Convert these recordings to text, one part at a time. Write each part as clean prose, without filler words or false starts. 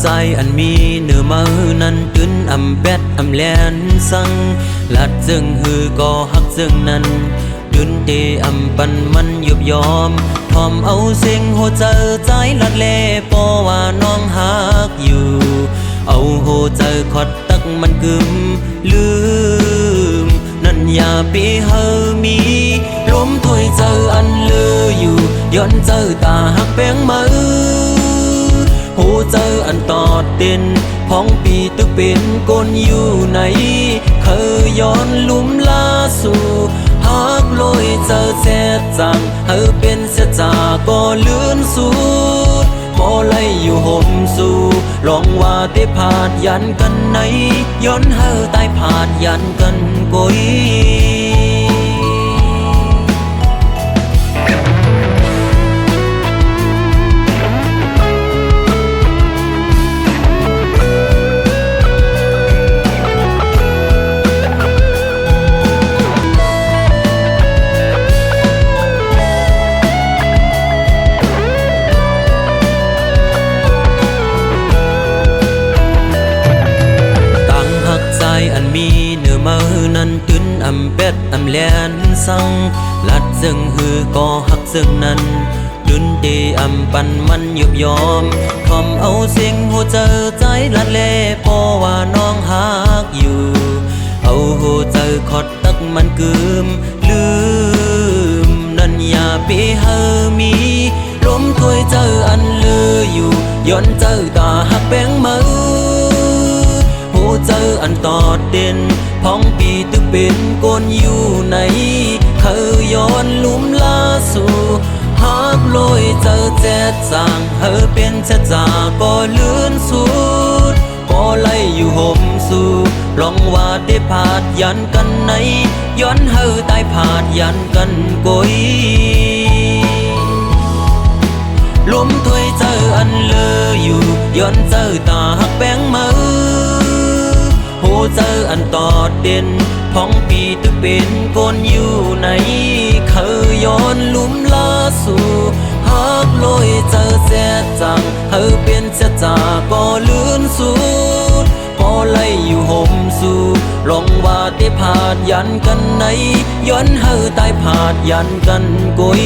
ใจอันมีเนื้อมือนั้นตึนอำแบดอำแลนสังลัดจึงหือก็หักจึงนั้นดึนเตอำปันมันยุบยอมทอมเอาเสียงหัวใจใจลัดเล่ปอว่าน้องหักอยู่เอาหัวใจขอดตักมันกึมลืมนั่นอย่าไปเฮอมีล้มถ้วยเจออันเลืออยู่ย้อนเจอตาหักแป้งมือหูเจออันตอดเต้นพ้องปีตึกเป็นกนอยู่ไหนเคยย้อนลุ่มลาสู่หักลอยเจอแซ่จังเฮอเป็นเสียจาก็เลื่อนสูดบ่ไล่อยู่ห่มสู่ลองว่าได้ผาดยันกันไหนย้อนเฮอตายผาดยันกันกุยอันมีเนื้อมือนั้นตึนอำเป็ดอำแลนสังลัดซึ่งหือก็หักซึ่งนั้นดึนเตอำปันมันยุบยอมทอมเอาเสียงหัวใจใจลัดเล่ปอว่าน้องหักอยู่เอาหัวใจขอดตักมันกึมลืมนั่นอย่าไปเฮอมีล้มถ้วยเจออันเลืออยู่ย้อนเจอตาหักแป้งมือเจออันตอดเด่นพ้องปีตึกเป็นกนอยู่ไหนเคยย้อนลุ่มลาสู่หักลอยเจอแจ๊ดจางเฮอเป็นแจ๊ดจาก็เลื่อนสูดก็ไล่อยู่ห่มสู่ลองว่าได้ผาดยันกันไหนย้อนเฮอตายผาดยันกันกุยล้มถ้วยเจออันเลืออยู่ย้อนเจอตาหักแป้งมือหูเจออันตอดเด่นพ้องปีตึกเป็นกนอยู่ไหนเคยย้อนลุ่มลาสู่หักลอยเจอแซ่จังเฮอเป็นแซ่จาก็เลื่อนสูดพอไล่อยู่ห่มสู่ลองว่าได้ผาดยันกันไหนย้อนเฮอตายผาดยันกันกุย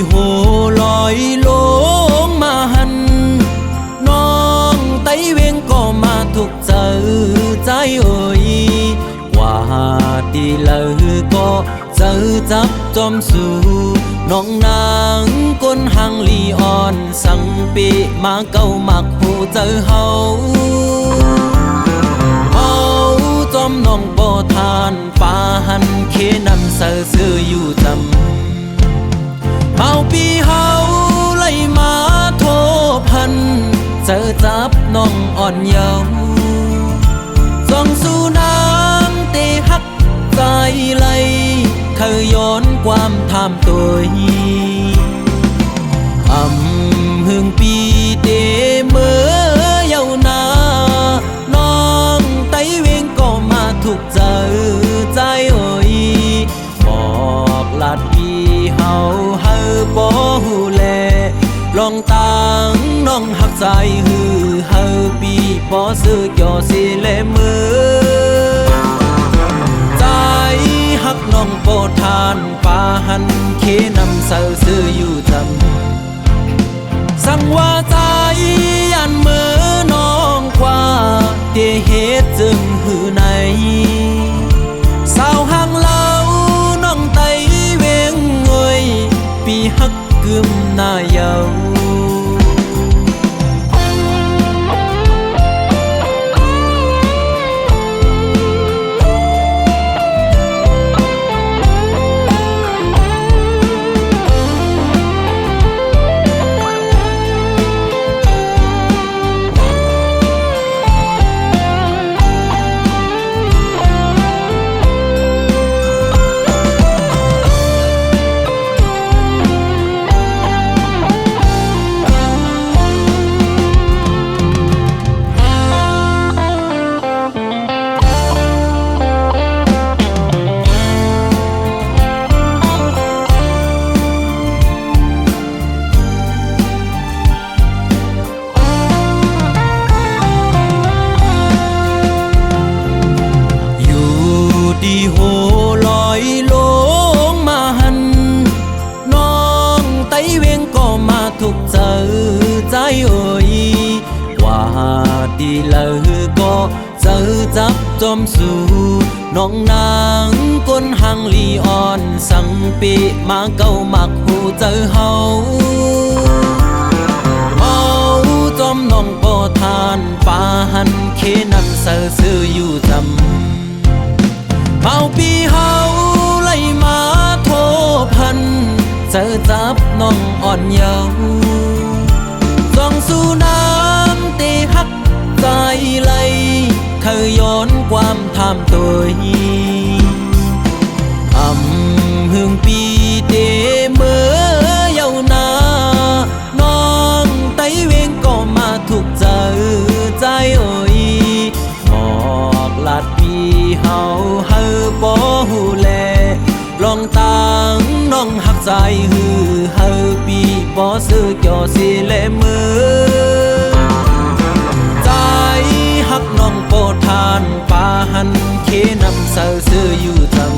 โหลอยลงมาหันน้องไต้เวงก็มาถูกเจอใจเอ่ยว่าตีเลยก็เจอจับจอมสู่น้องนางก้นหังลีอ่อนสังปีมาเก้ามักหูเจอเฮาจอมน้องบ่ทานป่าหันเคนำเสือซื้ออยู่จำเมาปีเฮาไล่มาโทพันเจอจับน้องอ่อนเยาว์ส่องสู่นางเตหักใจไหลเคยย้อนความทำตัวหึงปีเตเมื่อเยาวนานน้องไต้เวงก็มาถูกเจอใจเอ่ยบอกลาดปีเฮาบ่ฮู้แลลองตังน้องหักใจฮือเฮอปีบ่ซื้อจ่อสิเลมือใจหักน้องโปทานป่าหันเคนำเสือซื้ออยู่จำสั่งว่าใจอันมือน้องกว่าเตเหตุจึงหือในสาวห่างเล่าน้องไต้เวงเอ่ยปีหักกึมหน้าเยาว์ lời có giờ chấp chôm su nong nàng con hàng li on sang pi mà câu mặc hù giờ hậu mau chôm nong po than pa han khi nằm sơ sư yu dầm mau pi hậu lấy má thôพันgiờ chấp nong on nhau dòng su nam tê hắc dài lây khơiย้อนความทำตัวhương pi tê mơ yêu naน้องไต้เวงก็มาถูกเจอใจเอ่ยหมอกลาดปีเฮาเฮอปอหูแลลองตังน้องหักใจฮือเฮอปีปอซื้อเกี่ยวสิเลมือใจหักน้องโปทานปาหันเคนำเสอซื้ออยู่ทำ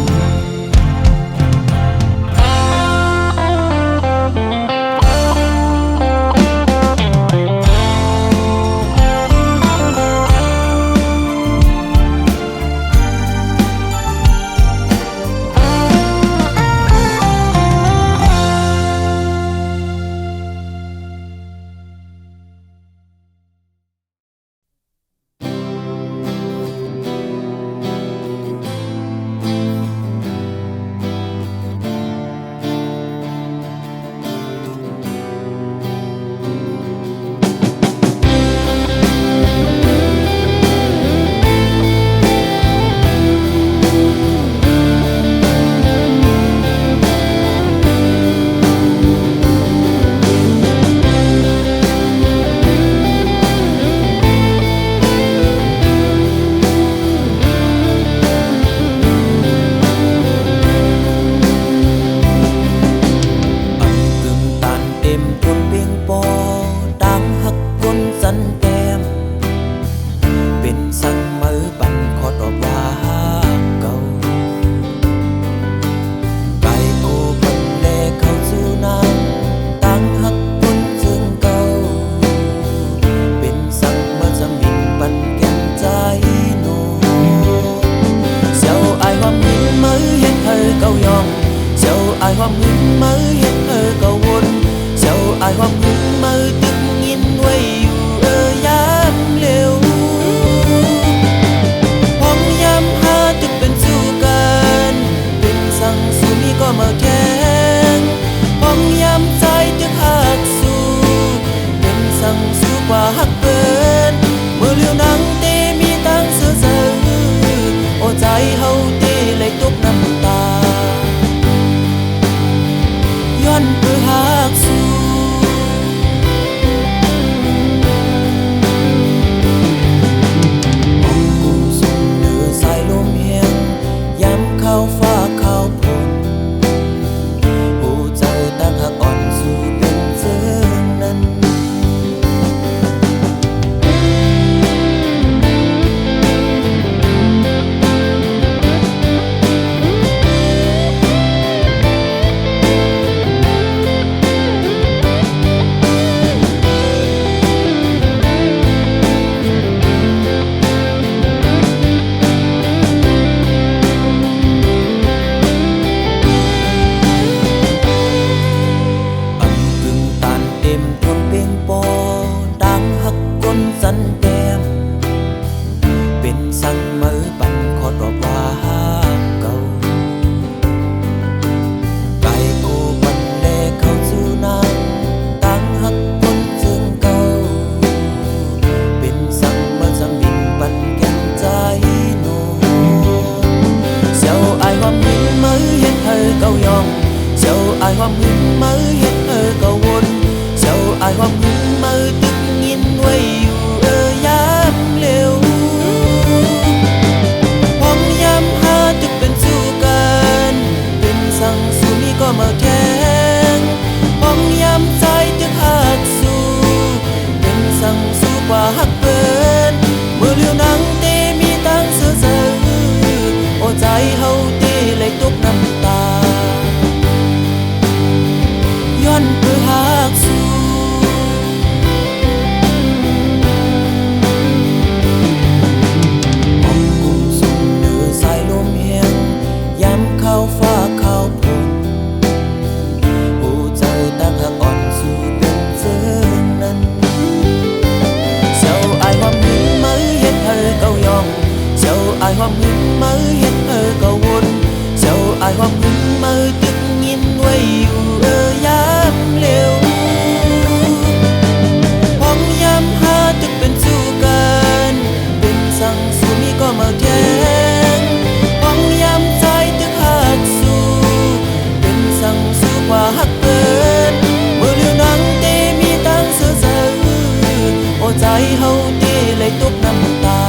เฮาเต้เลยตกน้ำตา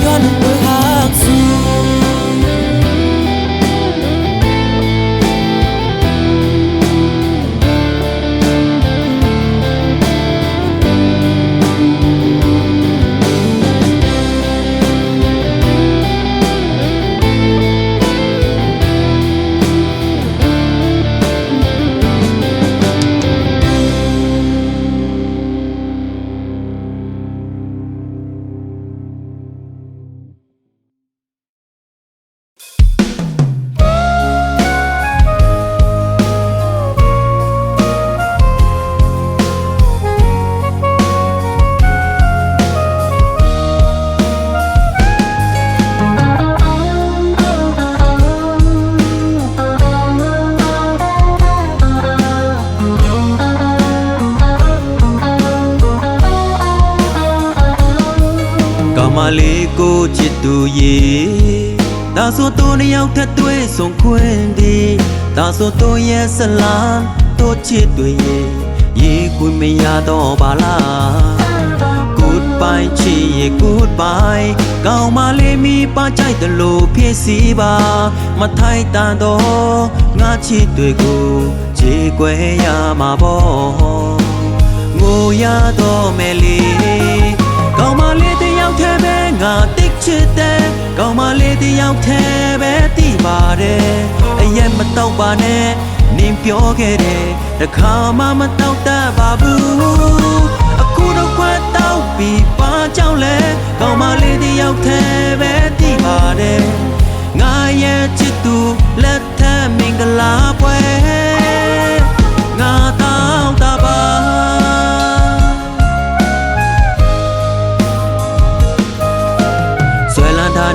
ย้อนเพื่อหักสูมาလေးကိုချစ်သူရေဒါဆိုတော့နှစ်ယောက်ထက်တွေ့ဆုံခွင့်ဒီဒါဆိုတော့ရဲ့ဆလန်တို့ချစ်တွေရေခွင့်မရတော့ပါလား Goodbye ချစ်ရေ Goodbye ကောင်းမလေးမိပါကြိုက်တယ်လို့ဖြစ်စီပါမထိုက်တန်တော့ငါချစ်တွေကိုခြေကွယ်ရမှာပေါ့ငိုရတော့မယ်လေကောင်းမလေးတယောက်ထဲပဲငါတိတ်ချစ်တယ်ကောင်းမလေးတယောက်ထဲပဲသိပါတယ်အရင်မတော့ပါနဲ့နင်ပြောခဲ့တယ်တခါမှမတော့တတ်ပါဘူးအခုတော့ခွတ်တော့ပြီးပါကြောင့်လဲကောင်းမလေးတယောက်ထဲပဲသိပါတယ်ငါရဲ့ချစ်သူလက်ထက်မင်္ဂလာပွဲငါတော့တာပါ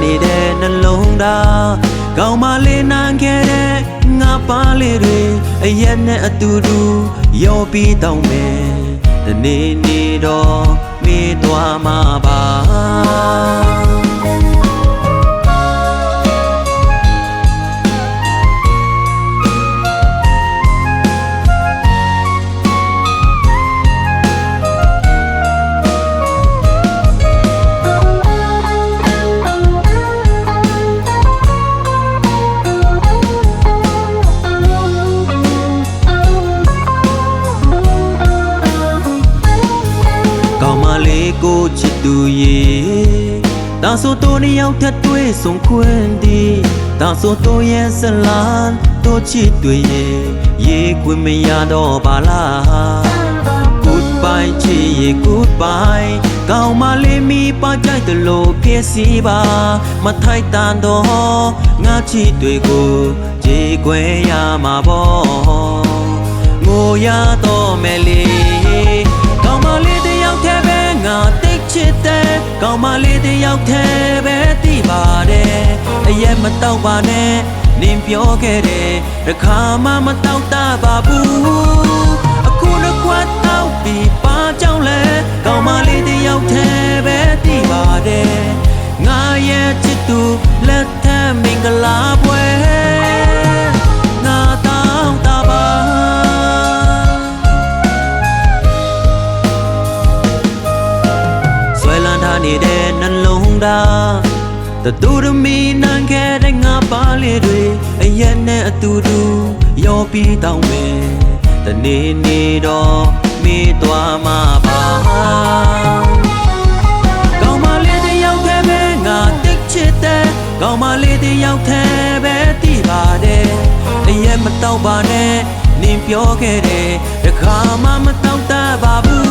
နေတဲ့နှလုံးသားကောင်းမလေးနမ်းခဲ့တဲ့ငါပါလေးတွေအရက်နဲ့အတူတူရောပြီးတောင်းမယ်ဒီနေ့နေတော့မေးသွားမှာပါကိုချစ်သူရေဒါဆိုတော့နှစ်ယောက်ထက်တွေ့ဆုံခွင့်ဒီဒါဆိုတော့ရဲ့ဆလန်တို့ချစ်တွေရေခွင့်မရတော့ပါလား Goodbye ချစ်ရေ Goodbye ကောင်းမလေးမိပါကြိုက်တယ်လို့ဖြစ်စီပါမထိုက်တန်တော့ငါချစ်တွေကိုခြေကွယ်ရမှာပေါ့ငိုရတော့မယ်လေကောင်းမလေးတယောက်ထဲပဲငါတိတ်ချစ်တယ်ကောင်းမလေးတယောက်ထဲပဲသိပါတယ်အရင်မတော့ပါနဲ့နင်ပြောခဲ့တယ်တခါမှမတော့တတ်ပါဘူးအခုတော့ခွတ်တော့ပြီးပါကြောင့်လဲကောင်းမလေးတယောက်ထဲပဲသိပါတယ်ငါရဲ့ချစ်သူလက်ထက်မင်္ဂလာပွဲငါတော့တာပါနေတဲ့နှလုံးသားတတူတမီနမ်းခဲ့တဲ့ငါပါလေးတွေအရက်နဲ့အတူတူရောပြီးတောင်းမယ်တနေ့နေတော့မေးသွားမှာပါကောင်းမလေးတယောက်ထဲပဲငါတိတ်ချစ်တယ်ကောင်းမလေးတယောက်ထဲပဲသိပါတယ်အရက်မတော့ပါနဲ့နင်ပြောခဲ့တယ်တခါမှမတော့တတ်ပါဘူး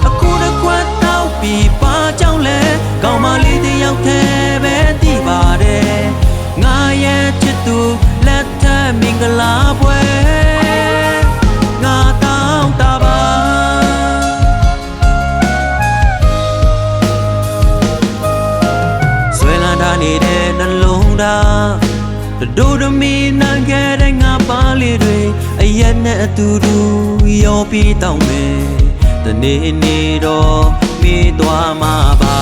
အခုတော့ခွတ်တော့ပြီးပါကြောင့်လဲကောင်းမလေးတယောက်ထဲပဲသိပါတယ်ငါရဲ့ချစ်သူလက်ထက်မင်္ဂလာပွဲငါတောင်းတပါဆွဲလန်းထားနေတဲ့နှလုံးသားဒိုဒမီနံခဲ့တဲ့ငါပါလေးတွေအရက်နဲ့အတူတူရောပြီးတောင်းမယ်တနေ့နေတော့မေးသွားမှာပါ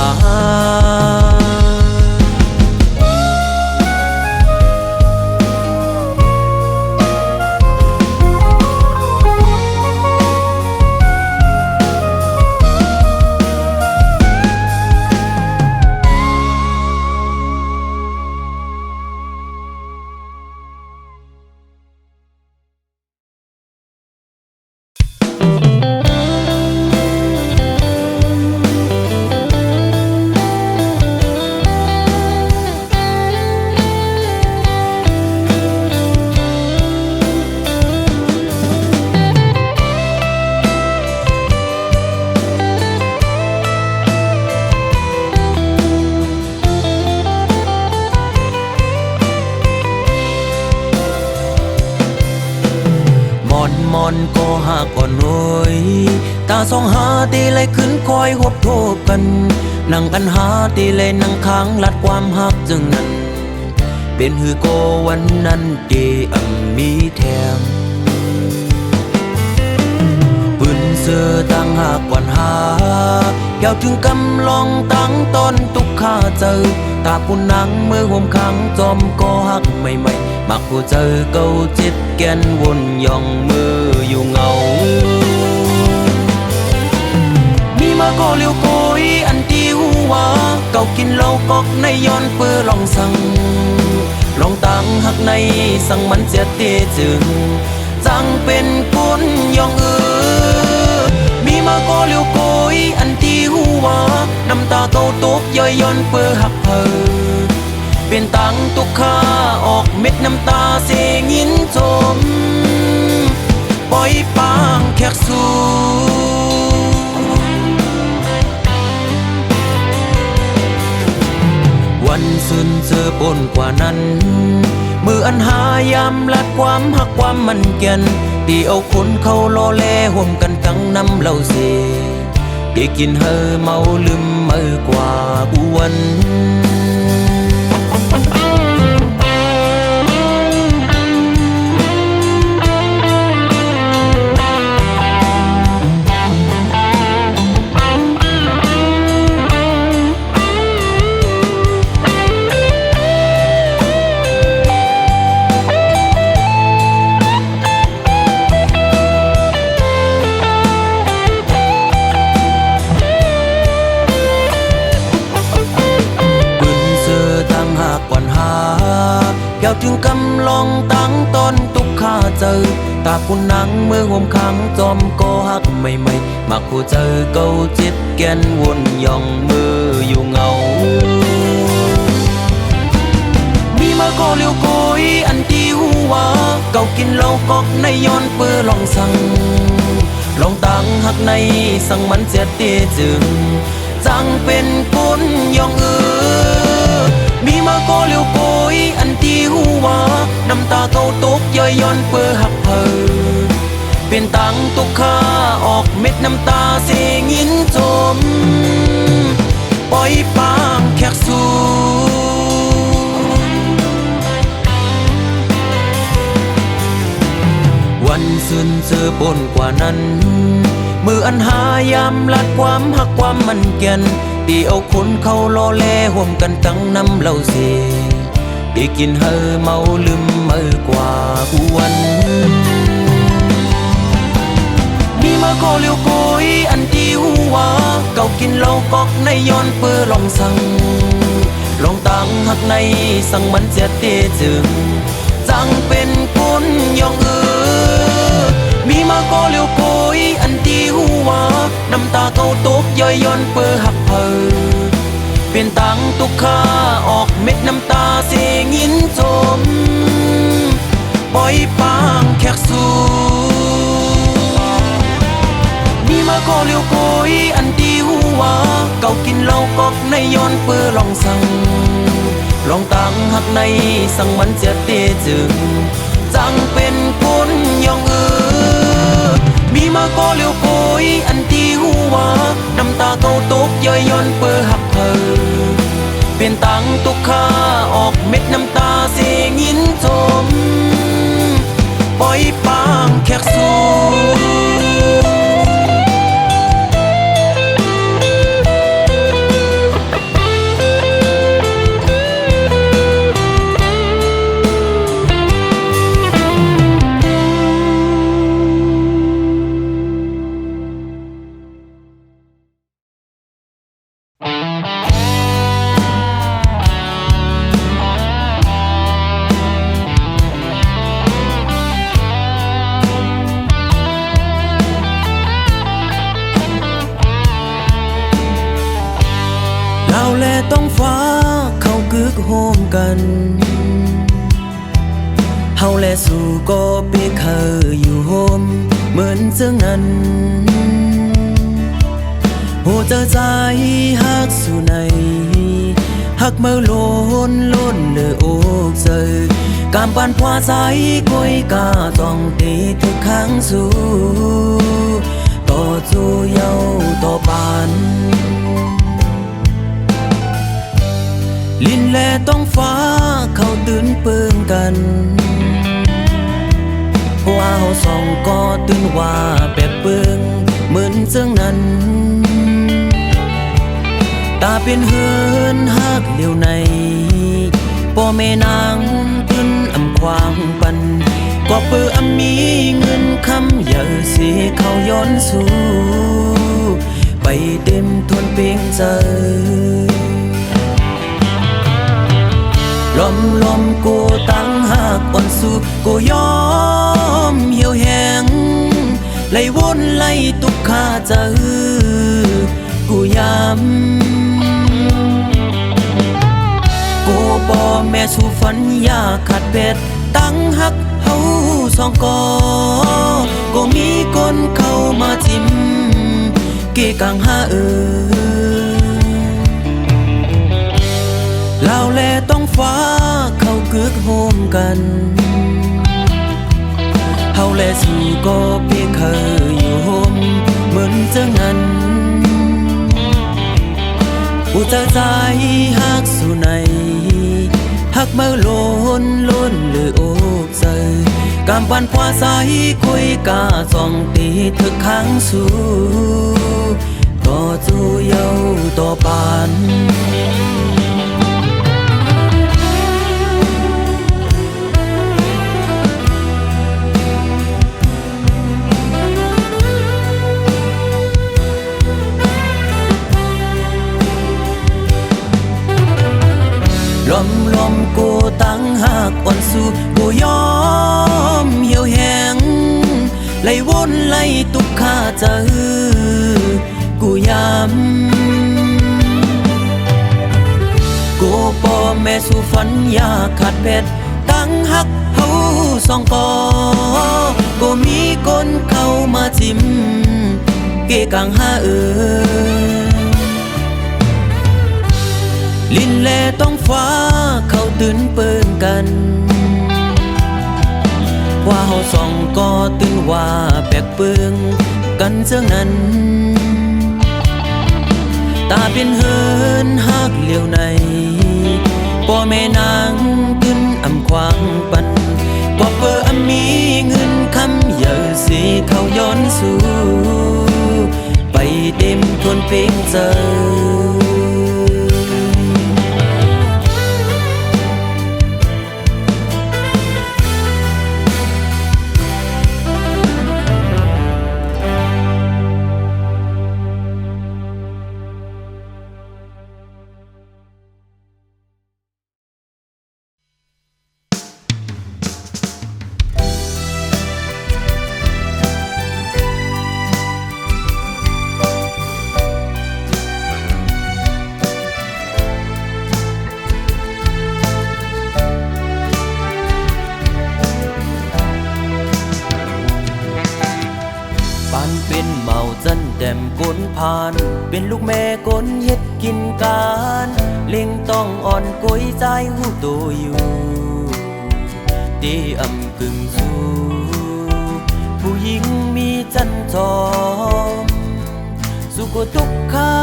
วันมอนก็หากอ่อนโอยตาสองหาตีเลยขึ้นคอยหบโทบกันนั่งกันหาตีเลยนั่งค้างลัดความหักจึงนั้นเป็นหือโกวันนั้นเดมีแถมปืนเสือตั้งหากวันหาเกี่ยวถึงกำลองตั้งตอนตุกข้าเจอตาปุ่นนังมือห่มขังจอมก็หักใหม่ๆมักผู้เจอเก่าเจ็บแกนวนย่องมืออยู่เงามีมาก็เลี้ยวโกยอันที่หัวเก่ากินเหล้ากอกในย้อนเปื้อลองสั่งลองตั้งหักในสั่งมันเสียเตจึงจังเป็นคนย่องมีมาก็เลี้ยวโกยอันที่หัวน้ำตาเก่าตกย่อยย้อนเปื้อหักเพอเป็นตังตุกข้าออกเม็ดน้ำตาเสียงินจมปล่อยปางแขกสู่วันซึนเจอปนกว่านั้นมืออันหายามลัดความหักความมันเกียนตีเอาคนเขาโลเลห่มกันตั้งน้ำเหล่าเสตีกินเฮอเมาลืมมือกว่าอ้วนเกี่ยวถึงกำลองตั้งตอนตุกข้าเจอตาปุ่นนังมือห่มขังจอมก็หักใหม่ๆมักผู้เจอเก่าเจ็บแกนวนย่องมืออยู่เงามีมาก็เลี้ยวโกยอันที่หัวเก่ากินเหล้ากอกในย้อนเปื้อลองสั่งลองตั้งหักในสั่งมันเสียเตจึงจังเป็นคนย่องมีมาก็เลี้ยวโกยอันที่หัวน้ำตาเก่าตกย่อยย้อนเปื้อหักเพอเป็นตังตุกข้าออกเม็ดน้ำตาเสียงินจมปล่อยปางแขกสู่วันซึนเจอปนกว่านั้นมืออันหายามลัดความหักความมันเกียนตีเอาคนเขาโลเลห่มกันตั้งน้ำเหล่าเสตีกินเฮอเมาลืมมือกว่าอ้วนมีมาก็เลี้ยวโกยอันที่หัวเก่ากินเหล้ากอกในย้อนเปื้อลองสั่งลองตั้งหักในสั่งมันเสียเตจึงจังเป็นคนย่องมีมาก็เลี้ยวโกยอันที่หัวน้ำตาเก่าตกย่อยย้อนเปื้อหักเพอเป็นตังตุกข้าออกเม็ดน้ำตาเสียงินจมปล่อยปางแขกสู่มีมาก็เลี้ยวโกยอันที่หัวเก่ากินเหล้ากอกในย้อนเปื้อลองสั่งลองตั้งหักในสั่งมันเสียเตจึงจังเป็นคนย่องมีมาก็เลี้ยวโกยอันที่หัวน้ำตาเก่าตกย่อยย้อนเปื้อหักเพอเป็นตังตุกข้าออกเม็ดน้ำตาเสียงินจมปล่อยปางแขกสู่ต้องฟ้าเขากึกโฮมกันเฮาแลสู่ก็เปียเคยอยู่โฮมเหมือนเสื่องนั้นโหเจอใจฮักสู่ในฮักเมื่อล้นล้นเลยโอกเจอกามปานพวาใจก้อยกา จ้องตีทุกครั้งสู้ต่อสู้เย้าต่อปานลินแลต้องฟ้าเขาตื่นเปิงกันว่าเฮาสองก็ตื่นว่าแปบเปิงเหมือนซึ่งนั้นตาเป็นเฮือนฮักเดียวในพ่อแม่นางตื่นอำควางปันก็เปื้อมีเงินคำอย่าสิเขาย้อนสู่ไปเต็มทวนเพียงใจลมกูตั้งหากอ่อนสู้กูยอมเหี่ยวแห้งไล่วนไล่ตุกขาใจกูย้ำกูบ่แม่สู่ฝันอยากขาดเป็ดตั้งหักเฮาสองก็มีคนเข้ามาจิ้มเกกังหาลาวแลต้องฟ้าเขากึกโฮมกันเฮาแลสู่ก็เพียงเคยอยู่โฮมเหมือนเจ้านั้นผู้เจ้าใจฮักสู่ในฮักเมื่อล้นหรือโอกใจกำปันพวาใสคุยกาส่องตีถึกขังสู่ต่อสู้เย้าต่อปานลมกูตั้งหากอ่อนสู้กูยอมเหี่ยวแห้งไล่วนไล่ตุกขาใจกูย้ำกูป่อแม่สู่ฝันอยากขาดเป็ดตั้งหักเฮาสองก็มีคนเข้ามาจิ้มเกกังหาลินแลต้องฟ้าเขาตื่นเปิงกันว่าเฮาสองก็ตื่นว่าแปลกเปิงกันเสื่องนั้นตาเป็นเฮือนฮักเลี้ยวในพ่อแม่นางตื่นอำควางปันก็เปิดมีเงินคำอย่าสิเขาย้อนสู่ไปเต็มทวนเพียงเจอเป็นเมาจันแดมก้นผ่านเป็นลูกแม่ก้นเฮ็ดกินการเล็งต้องอ่อนกุ้ยใจหูตัวอยู่ตีอำกึ่งสู้ผู้หญิงมีจันจอมสุขทุกข้า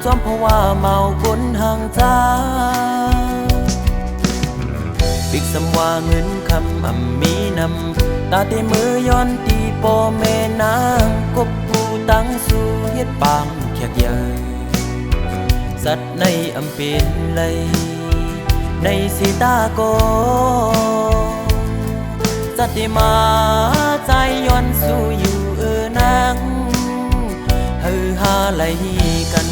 จอมเพราะว่าเมาก้นห่างจ้าปิกสำว่าเงินคำมีนำตาเตมือย้อนตีป่อแม่นางกบผู้ตั้งสู่เฮ็ดปางแขกใหญ่สัตว์ในอำเป็นไหลในสีตาโกสัตว์ที่มาใจย้อนสู่อยู่นางฮือฮาไหลกัน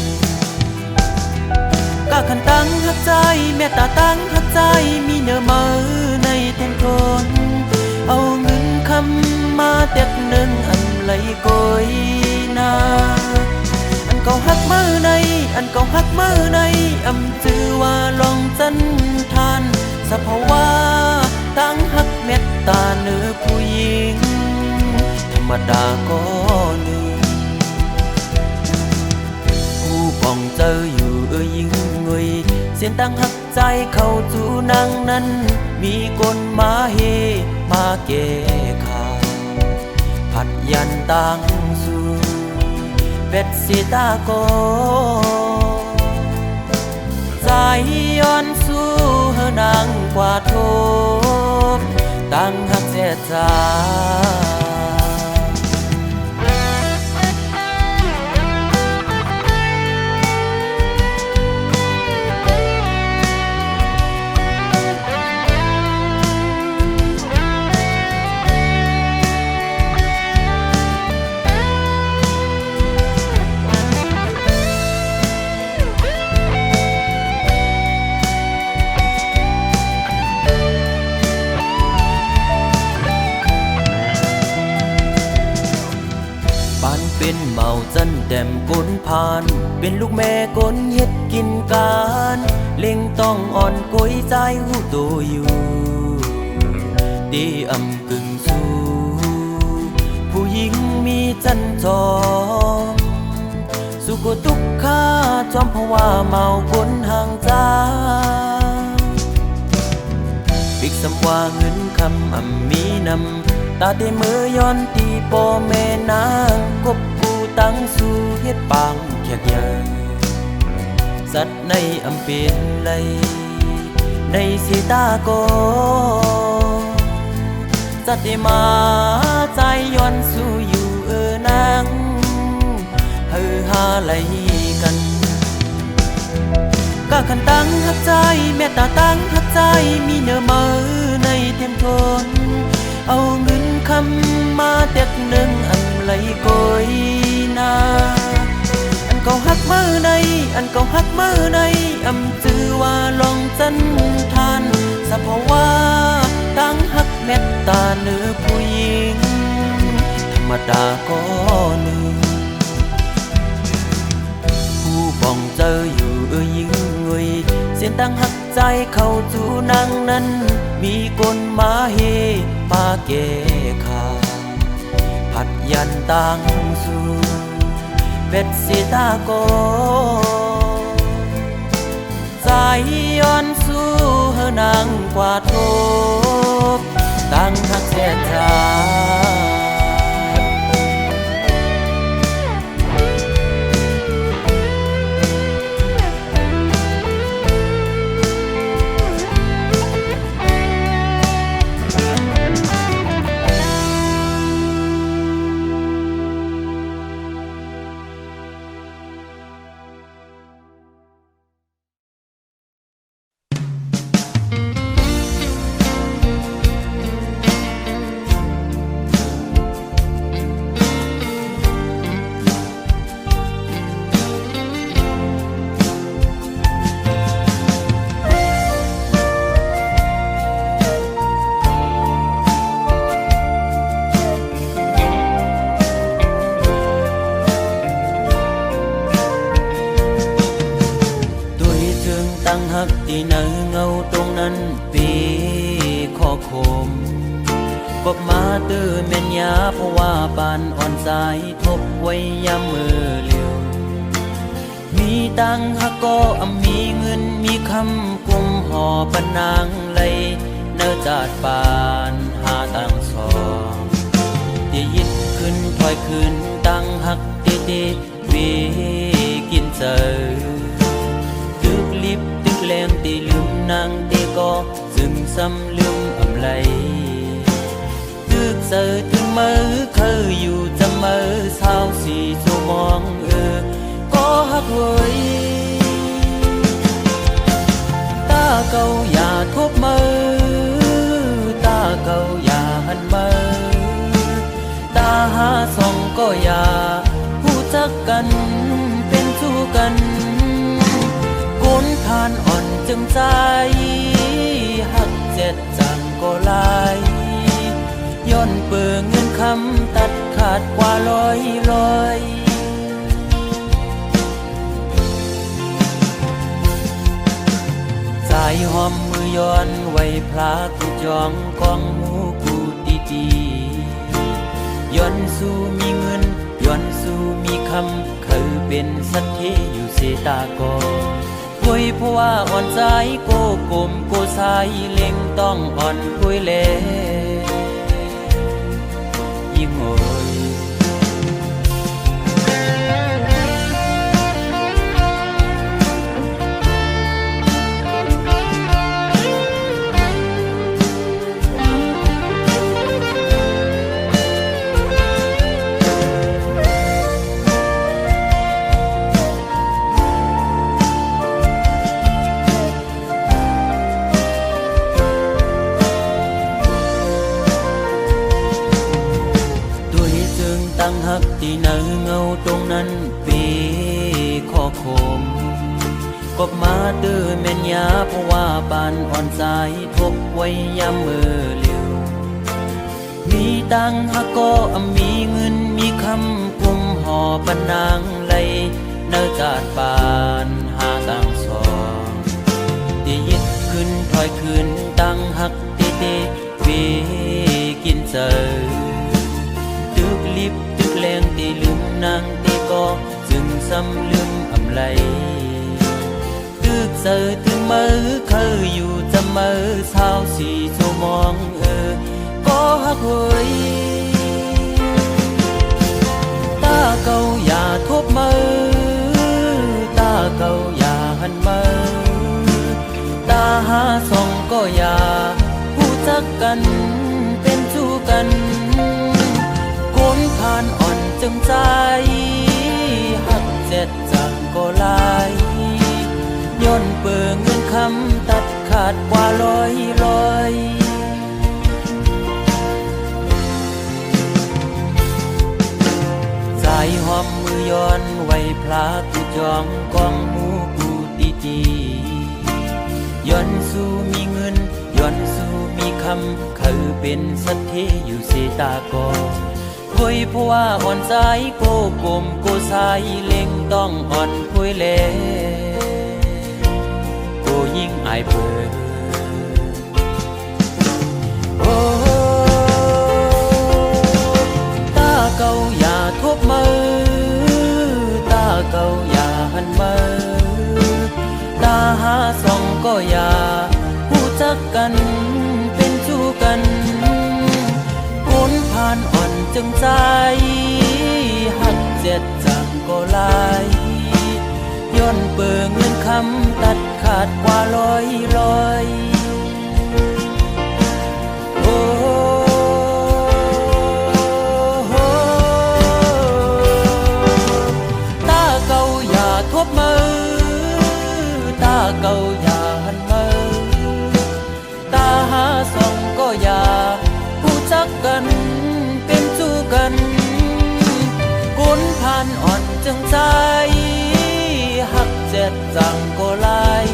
ก็ขันตั้งหักใจแม่ตาตั้งหักใจมีเนื้อมือในแทนคนเอาเงินคำมาเต็กหนึ่งอันไหลโกยนาอันเก่าหักมือในอันเก่าหักมือในอำจือว่าลองจันทานสภาวะตั้งหักเม็ดตาเนื้อผู้หญิงธรรมดาก็หนึ่งผู้ปองเจออยู่ยิ่งเงยเสียนตั้งหักใจเข้าจูนางนั้นมีคนมาเฮมาแก้ข่าว ตังสู่เบ็ดสีตาโกใจย้อนสู้เฮอนางกว่าทุกตั้งหักเสียจาบ้านเป็นเมาจันแต้มกลผ่านเป็นลูกแม่กลเฮ็ดกินการเล่งต้องอ่อนกยใจหูตัวอยู่ดีอำกึ่งสู้ผู้หญิงมีจันจอมสุขทุกข้าจอมเพราะว่าเมากลห่างจาปิกสำว่าเงินคำมีนำตาเตมือย้อนตีปอแม่นางกบกูตั้งสู่เฮ็ดปางแขกใหญ่สัตว์ในเปลี่ยนไหลในสีตาโกสัตว์ได้มาใจย้อนสู่อยู่นางเฮอหาไหลกันก็ขันตั้งหักใจแม่ตาตั้งหักใจมีเนื้อมือในเต็มทนเอาเงินคำมาเด็กหนึ่งไหลโกยนาอันเก่าหักมือในอันเก่าหักมือในจือว่าลองจันทานสะเพราะว่าตั้งหักเม็ดตาเนื้อผู้หญิงธรรมดาก็หนึ่งผู้บ้องเจออยู่ยิ่งเงยเสียนตั้งหักใจเข้าจูนางนั้นมีกลมาเฮปาเกขาผัดยันตังสู่เบ็ดสีตาโกใจย้อนสู้เฮอนางกว่าทุกตั้งหักเสียจาหักที่เนื้อเงาตรงนั้นปีขอคมกบมาตื้อเม่นยาเพราะว่าปานอ่อนสายทบไว้ยามมือเลี้ยวมีตังหักก็มีเงินมีคำกุมห่อปนางเลยเนื้อจาดปานหาตังสองเดี๋ยวยิดขึ้นถอยขึ้นตังหักเตวีกินเจอตึกลิบตึกแรงตีลืมนางเตก็ซึมซ้ำลืมไหลตึกเสือถึงมือเคยอยู่จะมือเศร้าสีชั่วมองก็หักเว้ยตาเก่าอย่าทบมือตาเก่าอย่าหันมือตาหาส่องก็อย่าผู้จักกันเป็นสู้กันคนทานอ่อนจึงใจหักเจ็ดจังก็ลายย้อนเปื่อเงินคำตัดขาดกว่าลอยสายหอมมือย้อนไว้พลากูจองกองหมูกูตีย้อนสู้มีเงินย้อนสู้มีคำเคยเป็นสัตย์ที่อยู่เสตากอคุยเพราะว่าอ่อนใจโกกลมโกสายเล็งต้องอ่อนคุยเล่ยิ่งโอย ตั้งหักที่เนื้อเงาตรงนั้นปีข้อคมกบมาตื้อแม่นยาเพราะว่าบานอ่อนสายทบไว้ยามมือเลี้ยวมีตังหักก็มีเงินมีคำกุมห่อปันนางไหลเนื้อจาดบานหาตังสองที่ยึดขึ้นถอยขึ้นตังหักตีตีวีกินเจอตึกลิบตึกแรงตีลืมนางตีก็จึงซ้ำลืมอำไลตึกเจอถึงมือเคยอยู่จำมือเช้าสี่ชั่วโมงก็หักเฮ้ยตาเก่าอย่าทบมือตาเก่าอย่าหันมือตาหาส่องก็อย่าผู้จักกันเป็นชู้กันคนผ่านอ่อนจึงใจหักเจ็ดจังก็ลายย้อนเปิงเงินคำตัดขาดกว่าลอยสายหอมมือย้อนไว้พลากูจองกองหูกูตีจีย้อนสู้มีเงินย้อนสู้มีคำเขาเป็นสัตย์ที่อยู่เสตากอคุยเพราะว่าอ่อนสายโกกลมโกสายเล็งต้องอ่อนคุยเล่โกยิ่งอายเปิดโอ้ตาเก่าอย่าทบมือตาเก่าอย่าหันมือตาหาส่องก็อย่าผู้จักกันเป็นชู้กันคนผ่านอ่อนจึงใจหักเจ็ดจังก็ลายย้อนเปิงเงินคำตัดขาดกว่าลอยโอ้ตาเก่าอย่าทบมือตาเก่าอย่าหันมือตาหาส่องก็อย่าผู้จักกันเป็นชู้กันคนผ่านอ่อนจึงใจหักเจ็ดจังก็ลาย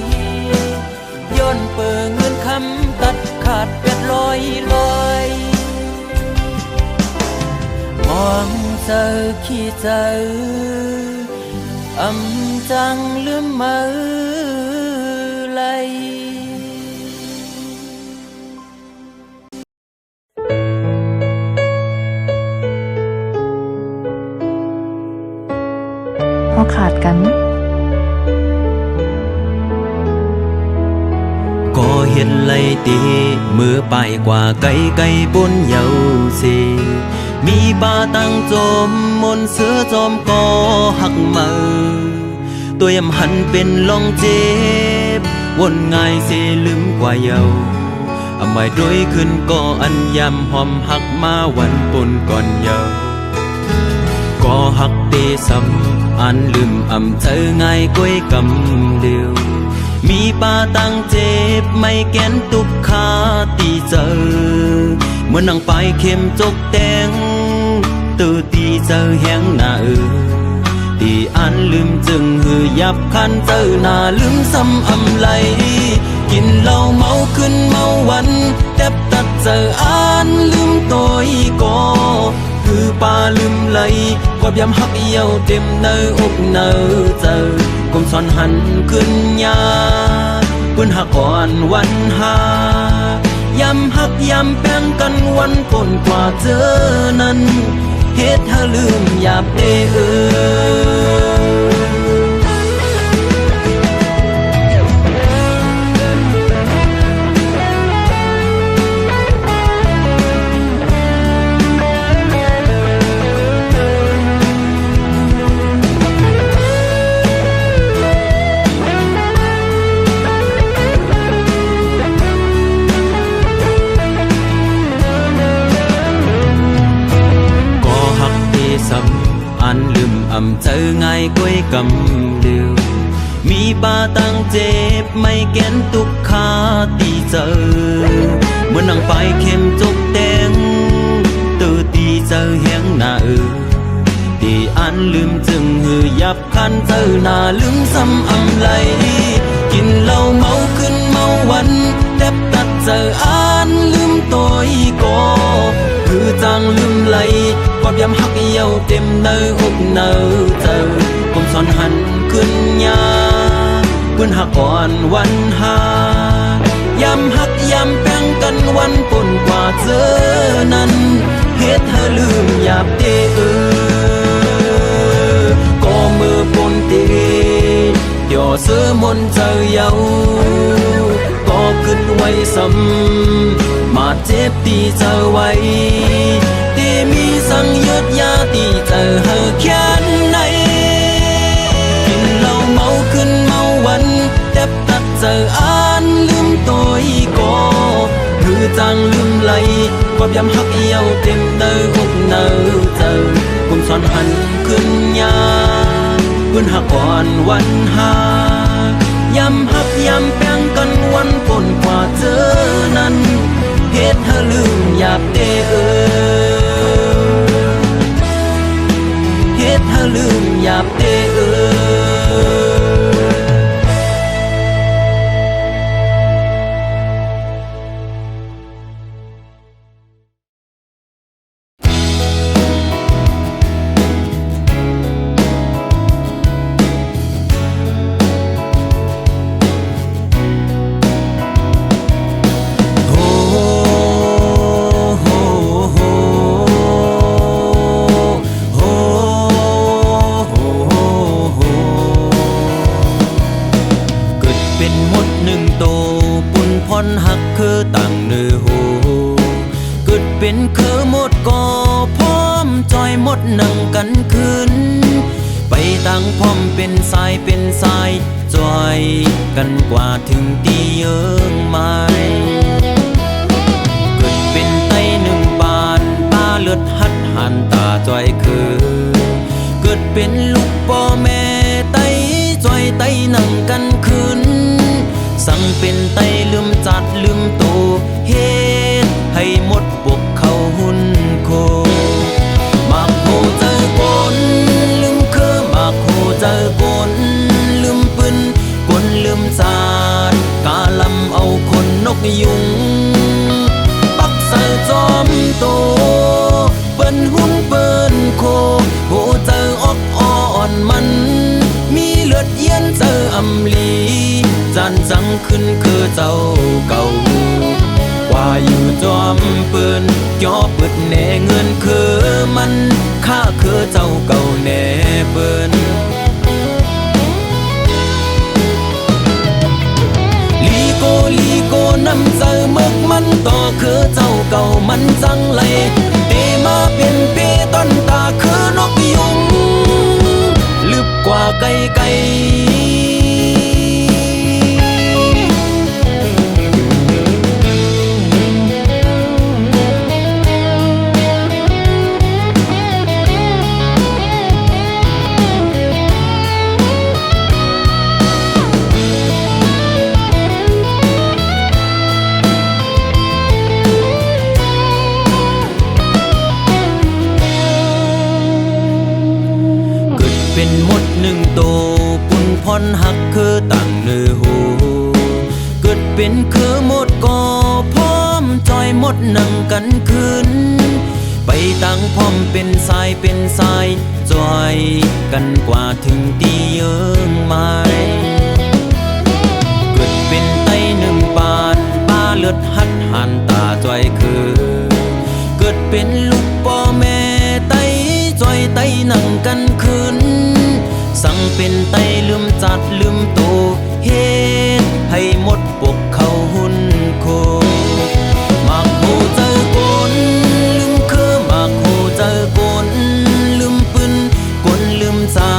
ย้อนเปิงเงินคำตัดขาดเป็ดลอยมองเจอขี้เจอจังลืมมือไหลพอขาดกัน ก็เห็นไหลตีมือไปกว่าไก่บนเยาสีมีปลาตั้งจมมนเสือจอมก็หักมือตัวยำหันเป็นลองเจ็บวนง่ายเสลืมกว่าเยาอำไว้โดยขึ้นก็อันยำหอมหักมาวันปนก่อนเยาก็หักเตซ้ำอันลืมอำเธอง่ายก้อยกำเดียวมีปลาตั้งเจ็บไม่แกนตุกขาตีเจอเมื่อนั่งไปเข้มจกแตงตื่นตีเจอแห้งหน้าตีอันลืมจึงหือยับคันเจอหน้าลืมซ้ำอำไหลกินเหล้าเมาขึ้นเมาวันแทบตัดเจออันลืมตัวก็คือปลาลืมไหลกอบยำหักเยี่ยวเต็มเนื้ออกเนื้อเจอกลมซ้อนหันขึ้นยาปืนหักอ่อนวันหายำหักยำแป้งกันวันปนกว่าเจอนั้นเฮ็ดให้ลืมหยาบเด้ออันลืมอำเจอง่ายก้อยกำเดียวมีปลาตั้งเจ็บไม่แกนตุกขาตีเจอเมื่อนั่งไปเข้มจกแตงตื่นตีเจอแห้งหน้า ลืมจึงหือยับคันเจอหน้าลืมซ้ำอำไหลกินเหล้าเมาขึ้นเมาวันแทบตัดเจออ่านลืมตัวอีกอคือจางลืมไหลความยำหักเยี่ยวเต็มเนื้ออกเนื้อเจอผมสอนหันขึ้นยาเพื่อนหักก่อนวันหายำหักยำแป้งกันวันปนกว่าเจอนั้นเฮ็ดเธอลืมหยาบเตก็มือปนเตย่อเสือมนเจอเยาก็ขึ้นไว้ซ้ำมาเจ็บตีเจอไว้ที่มีสังยืดยาตีเจอเธอแค่ไหนกินเหล้าเมาขึ้นเมาวันแทบตัดเจออ่านลืมตัวอีกอคือจางลืมไหลความยำหักเยี่ยวเต็มเนื้ออกเนื้อเจอผมสอนหันขึ้นยาเพื่อนหักก่อนวันหายำหักยำแป้งกันวันปนกว่าเจอนั้นเฮ็ดเธอลืมหยาบเตเฮ็ดเธอลืมหยาบเตหักคือต่างเนื้อหูเกิดเป็นคือหมดก่อพร้อมจอยหมดนั่งกันคืนไปต่างพร้อมเป็นสายเป็นสายจอยกันกว่าถึงตีเยิงไม้เกิดเป็นไตหนึ่งบานตาเลือดหัดหันตาจอยคือเกิดเป็นลูกพ่อแม่ไตจอยไตนั่งกันคืนสั่งเป็นไตลืมจัดลืมโตเฮ็ดให้หมดปกเขาหุ่นโคมากโคเจอกนลืมคือมากโคเจอกนลืมปืนกนลืมจาดกาลำเอาคนนกยุงปักใส่จอมโตเปิ้นหุ่นเปิ้นโคโคเจอออกอ่อนมันมีเลือดเย็นเจออำลีจันจังขึ้นคือเจ้าเก่าว่าอยู่จอมปืนย่อปึดแน่เงินคือมันข้าคือเจ้าเก่าแน่เปิ้นลีโกนำเจอเมึกมันต่อคือเจ้าเก่ามันจังไหลเตมาเป็นเปต้นตาคือนกยุงลึกกว่าไกลเป็นหมดหนึ่งโตปุ่นพรหักคือต่างเนื้อหูเกิดเป็นคือหมดก่อพร้อมจอยหมดนั่งกันคืนไปต่างพร้อมเป็นสายเป็นสายจอยกันกว่าถึงตีเยิงไม้เกิดเป็นไตหนึ่งบานตาเลือดหัดหันตาจอยคือเกิดเป็นลูกพ่อแม่ไตจอยไตนั่งกันคืนสั่งเป็นไตลืมจัดลืมโตเฮ็ดให้หมดปกเขาหุ่นโคมากโคเจอกนลืมคือมากโคเจอกนลืมปืนกนลืมจา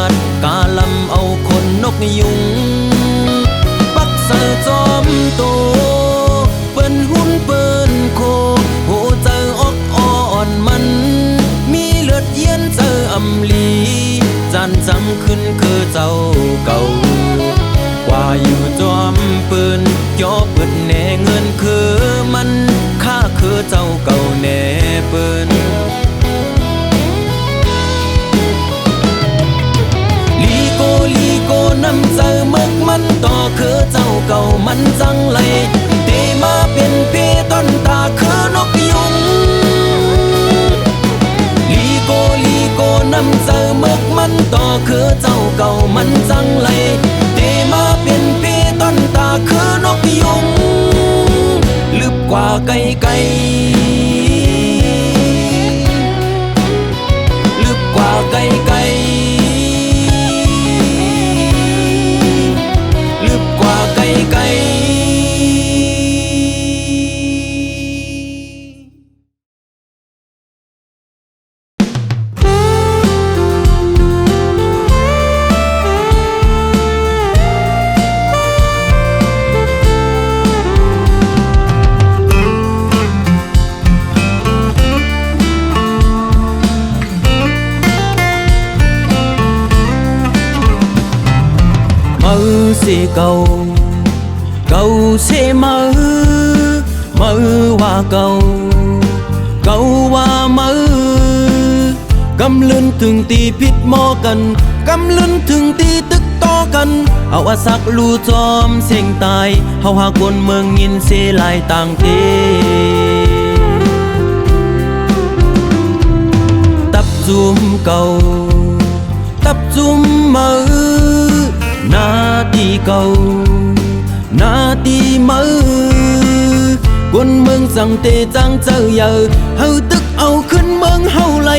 ดกาลำเอาคนนกยุงปักใส่จอมโตเปิ้นหุ่นเปิ้นโคโหเจอออกอ่อนมันมีเลือดเย็นเจออำลีจันจังขึ้นคือเจ้าเก่าว่าอยู่จอมปืนย่อปึดแน่เงินคือมันข้าคือเจ้าเก่าแน่ปืน ไกลลึกกว่าไกลไกลลึกกว่าไกลไกลสิเก่าเก่าเสมือว่าเก่าว่ามือกำลืนถึงตีพิษหมอกันกำลืนถึงตีตึกต่อกันเอาว่าสักลูจอมเสียงตายเฮาหาคนเมืองยินเสลายต่างเตตับจุมเก่าตับจุมมือนาทีเก่านาทีมือกวนเมืองสั่งเตจังเจอเยอะเฮาตึกเอาขึ้นเมืองเฮาไล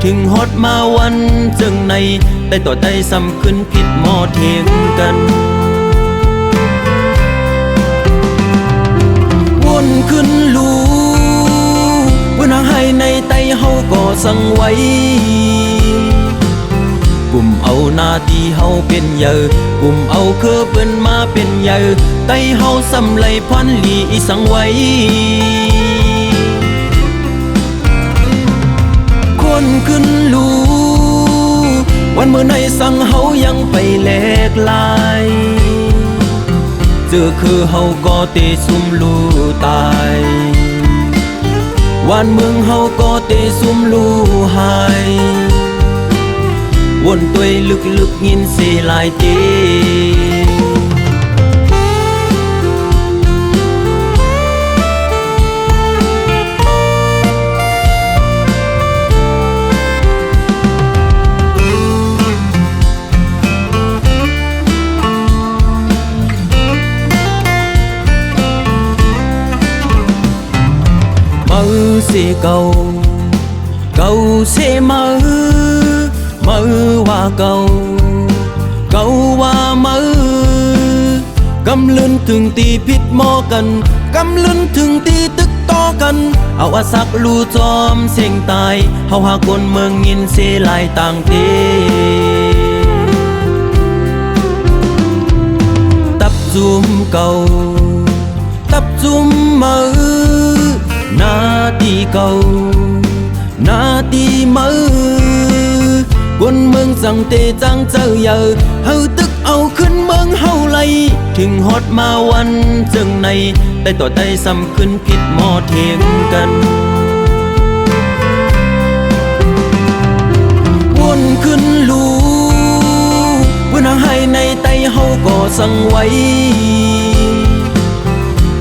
ถึงฮอดมาวันจึงในแต่ต่อใจซ้ำขึ้นผิดหมอเทียงกันวนขึ้นลูวนหางให้ในไตเฮาก็สั่งไว้กลุ่มเอาหน้าที่เฮาเป็นเยอะกลุ่มเอาคือเปิ้นมาเป็นเยอะไตเฮาสำไหลพันลีอีสังไว้คนขึ้นลูวันเมื่อในสังเฮายังไปแลกลายเจอคือเฮาก็เตซุ่มลูตายวันเมืองเฮาก็เตซุ่มลูหายวนตัวลึกยินเสลายเตมือเสเก่าเสมือว่าเก่าว่ามือกำลืนถึงตีพิษหมอกันกำลืนถึงตีตึกต่อกันเอาว่าสักลูจอมเสียงตายเฮาหาคนเมืองยินเสลายต่างเตตับจุมเก่าตับจุมมือนาทีเก่านาทีมือกวนเมืองสั่งเตจังเจอเยอะเฮาตึกเอาขึ้นเมืองเฮาไลถึงฮอดมาวันจึงในแต่ต่อใจซ้ำขึ้นผิดหมอเทียงกันวนขึ้นลูวนหางให้ในไตเฮาก็สั่งไว้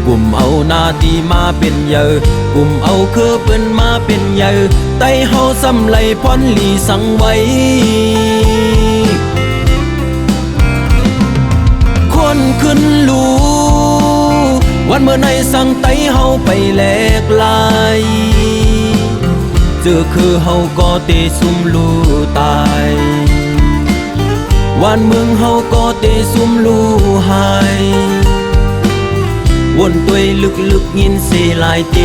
กลุ่มเอาหน้าที่มาเป็นเยอะกลุ่มเอาคือเปิ้นมาเป็นเยอะไตเฮาสำไหลพรลีสังไว้คนขึ้นลูวันเมื่อในสั่งไตเฮาไปแลกลายเจอคือเฮาก็เตซุ่มลูตายวันเมืองเฮาก็เตซุ่มลูหายวนตัวลึกยินเสลายเต